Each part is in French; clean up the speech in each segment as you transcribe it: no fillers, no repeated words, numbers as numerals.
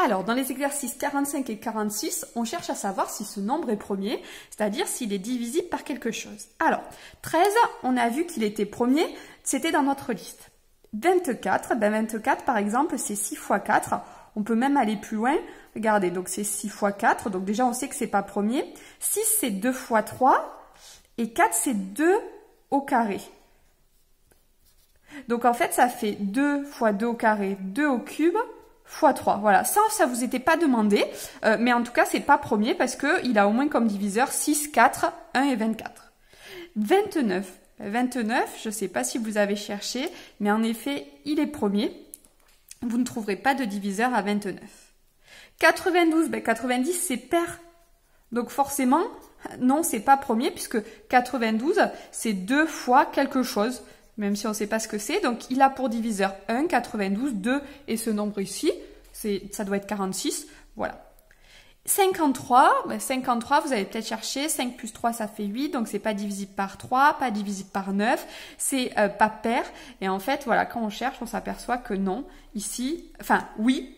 Alors, dans les exercices 45 et 46, on cherche à savoir si ce nombre est premier, c'est-à-dire s'il est divisible par quelque chose. Alors, 13, on a vu qu'il était premier, c'était dans notre liste. 24, ben 24 par exemple, c'est 6 fois 4. On peut même aller plus loin. Regardez, donc c'est 6 fois 4, donc déjà on sait que c'est pas premier. 6, c'est 2 fois 3, et 4, c'est 2 au carré. Donc en fait, ça fait 2 fois 2 au carré, 2 au cube, fois 3. Voilà, ça vous était pas demandé, mais en tout cas, c'est pas premier parce qu'il a au moins comme diviseur 6, 4, 1 et 24. 29. 29, je ne sais pas si vous avez cherché, mais en effet, il est premier. Vous ne trouverez pas de diviseur à 29. 92, 90, c'est pair. Donc forcément, non, c'est pas premier puisque 92, c'est 2 fois quelque chose. Même si on ne sait pas ce que c'est. Donc, il a pour diviseur 1, 92, 2 et ce nombre ici, ça doit être 46. Voilà. 53, 53, vous allez peut-être chercher. 5 plus 3, ça fait 8. Donc, c'est pas divisible par 3, pas divisible par 9. C'est pas pair. Et en fait, voilà, quand on cherche, on s'aperçoit que non. Ici, enfin, oui.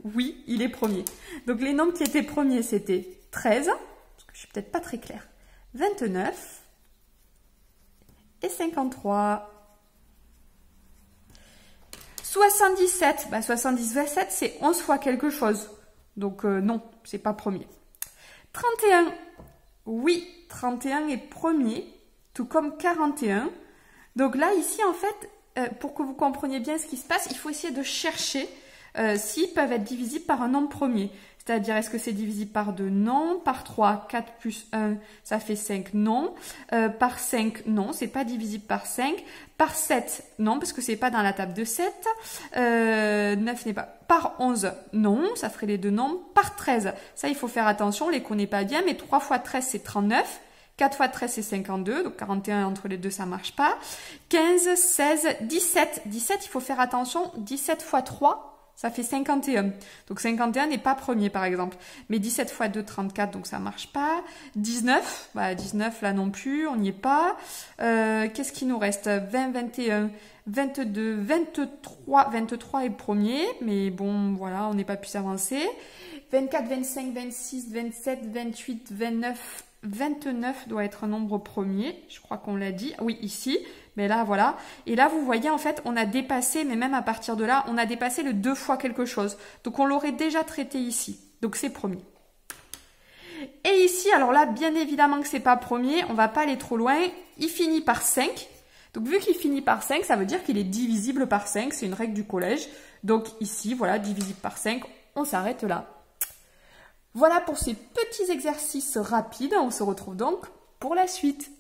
Oui, il est premier. Donc, les nombres qui étaient premiers, c'était 13. Parce que je suis peut-être pas très claire. 29. Et 53. 77. 77, c'est 11 fois quelque chose. Donc non, c'est pas premier. 31. Oui, 31 est premier, tout comme 41. Donc là, ici, en fait, pour que vous compreniez bien ce qui se passe, il faut essayer de chercher s'ils peuvent être divisibles par un nombre premier. C'est-à-dire, est-ce que c'est divisible par 2? Non. Par 3, 4 plus 1, ça fait 5? Non. Par 5, non, c'est pas divisible par 5. Par 7, non, parce que c'est pas dans la table de 7. 9 n'est pas. Par 11, non, ça ferait les deux nombres. Par 13, ça, il faut faire attention, on les connaît pas bien, mais 3 fois 13, c'est 39. 4 fois 13, c'est 52, donc 41 entre les deux, ça marche pas. 15, 16, 17. 17, il faut faire attention, 17 fois 3, ça fait 51. Donc 51 n'est pas premier par exemple. Mais 17 fois 2, 34, donc ça marche pas. 19, 19 là non plus, on n'y est pas. Qu'est-ce qui nous reste? 20, 21, 22, 23. 23 est premier, mais bon, voilà, on n'est pas plus avancé. 24, 25, 26, 27, 28, 29, 29 doit être un nombre premier. Je crois qu'on l'a dit. Oui, ici. Mais là, voilà. Et là, vous voyez, en fait, on a dépassé, mais même à partir de là, on a dépassé le 2 fois quelque chose. Donc, on l'aurait déjà traité ici. Donc, c'est premier. Et ici, alors là, bien évidemment que c'est pas premier. On va pas aller trop loin. Il finit par 5. Donc, vu qu'il finit par 5, ça veut dire qu'il est divisible par 5. C'est une règle du collège. Donc, ici, voilà, divisible par 5. On s'arrête là. Voilà pour ces petits exercices rapides. On se retrouve donc pour la suite.